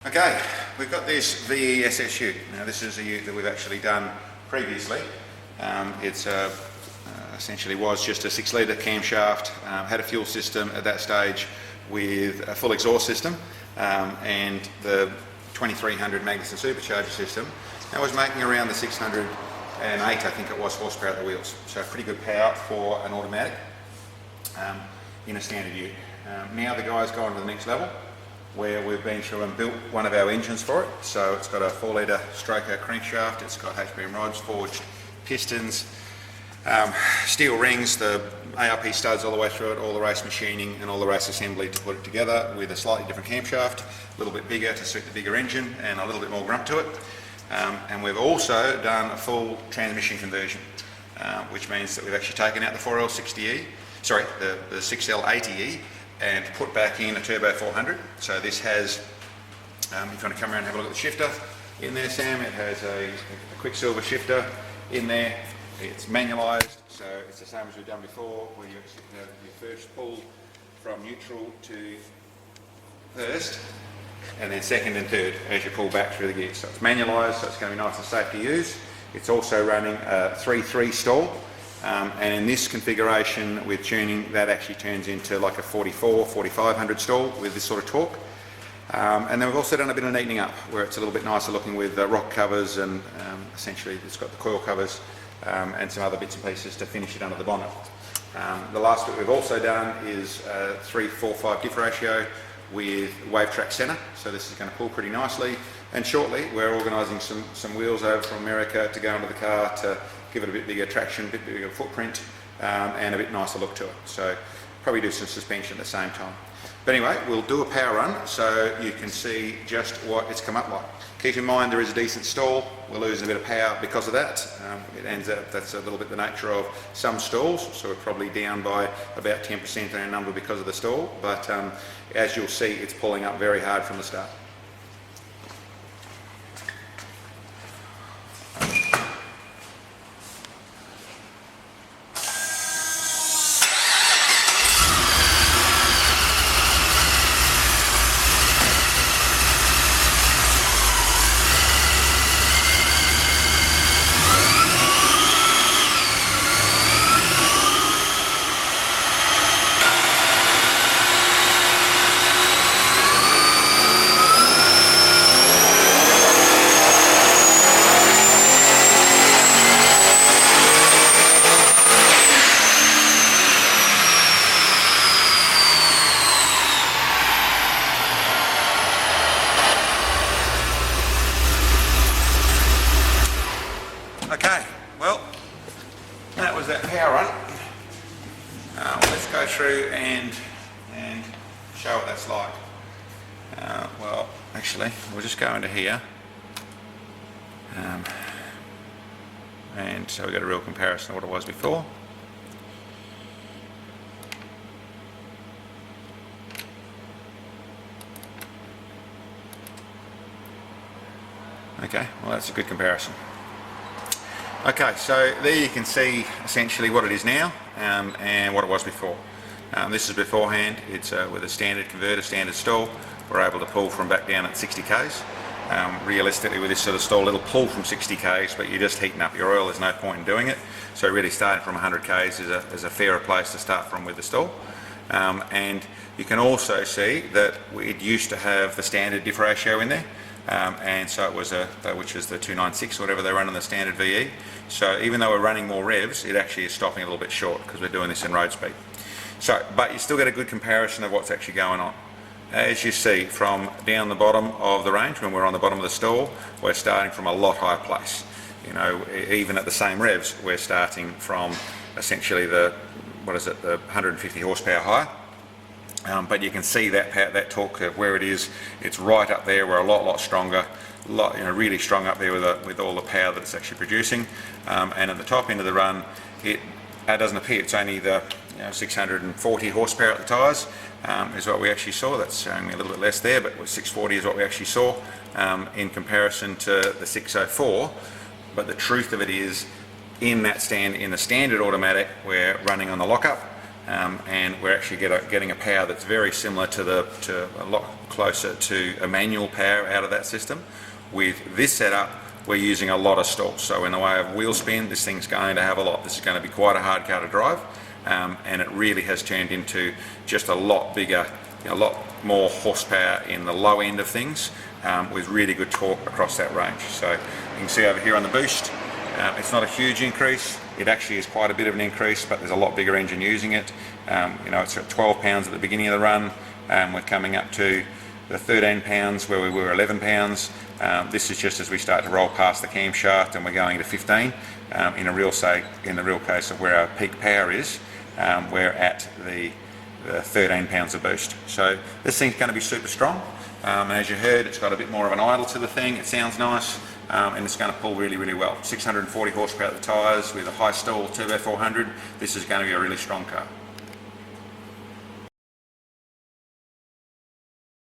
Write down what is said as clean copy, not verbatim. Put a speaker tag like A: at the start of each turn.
A: Okay, we've got this VE SS ute. Now this is a ute that we've actually done previously. It's essentially was just a 6-litre camshaft, had a fuel system at that stage with a full exhaust system and the 2300 Magnuson supercharger system. That was making around the 608, I think it was, horsepower at the wheels. So pretty good power for an automatic in a standard ute. Now the guy's gone to the next level, where we've been through and built one of our engines for it. So it's got a 4-litre stroker crankshaft, it's got HPM rods, forged pistons, steel rings, the ARP studs all the way through it, all the race machining and all the race assembly to put it together with a slightly different camshaft, a little bit bigger to suit the bigger engine and a little bit more grump to it. And we've also done a full transmission conversion, which means that we've actually taken out the 4L60E, sorry, the 6L80E, and put back in a turbo 400. So this has, if you want to come around and have a look at the shifter in there, Sam, it has a Quicksilver shifter in there. It's manualised, so it's the same as we've done before, where you actually have your first pull from neutral to first, and then second and third as you pull back through the gears. So it's manualised, so it's going to be nice and safe to use. It's also running a 3.3 stall. And in this configuration with tuning, that actually turns into like a 4500 stall with this sort of torque. And then we've also done a bit of neatening up where it's a little bit nicer looking with rock covers, and essentially it's got the coil covers and some other bits and pieces to finish it under the bonnet. The last bit we've also done is 3-4-5 diff ratio with wave track centre, so this is going to pull pretty nicely, and shortly we're organising some wheels over from America to go into the car to give it a bit bigger traction, a bit bigger footprint, and a bit nicer look to it. So probably do some suspension at the same time. But anyway, we'll do a power run so you can see just what it's come up like. Keep in mind there is a decent stall. We're losing a bit of power because of that. It ends up, that's a little bit the nature of some stalls, so we're probably down by about 10% in our number because of the stall, but as you'll see, it's pulling up very hard from the start. Okay, well, that was that power run. Let's go through and show what that's like. Well, actually, we'll just go into here. And so we've got a real comparison of what it was before. Okay, well that's a good comparison. Okay, so there you can see essentially what it is now and what it was before. This is beforehand. It's with a standard converter, standard stall. We're able to pull from back down at 60 k's. Realistically with this sort of stall it'll pull from 60 k's, but you're just heating up your oil, there's no point in doing it. So really starting from 100 k's is a fairer place to start from with the stall. And you can also see that it used to have the standard diff ratio in there. And so it was which is the 296 or whatever they run on the standard VE. So even though we're running more revs, it actually is stopping a little bit short because we're doing this in road speed. So, but you still get a good comparison of what's actually going on. As you see from down the bottom of the range, when we're on the bottom of the stall, we're starting from a lot higher place. You know, even at the same revs, we're starting from essentially the 150 horsepower higher. But you can see that torque curve where it is. It's right up there. We're a lot stronger, really strong up there with all the power that it's actually producing. And at the top end of the run, it doesn't appear. It's only the 640 horsepower at the tyres is what we actually saw. That's showing me a little bit less there, but 640 is what we actually saw in comparison to the 604. But the truth of it is, in the standard automatic, we're running on the lockup. and we're actually getting a power that's very similar to a lot closer to a manual power out of that system. With this setup, we're using a lot of stalls, so in the way of wheel spin, this thing's going to have a lot. This is going to be quite a hard car to drive, and it really has turned into just a lot bigger, a lot more horsepower in the low end of things, with really good torque across that range. So you can see over here on the boost, it's not a huge increase. It actually is quite a bit of an increase, but there's a lot bigger engine using it. It's at 12 pounds at the beginning of the run. We're coming up to the 13 pounds where we were 11 pounds. This is just as we start to roll past the camshaft and we're going to 15. In the real case of where our peak power is, we're at the 13 pounds of boost. So this thing's going to be super strong. And as you heard, it's got a bit more of an idle to the thing. It sounds nice, and it's going to pull really, really well. 640 horsepower at the tyres with a high stall turbo 400. This is going to be a really strong car.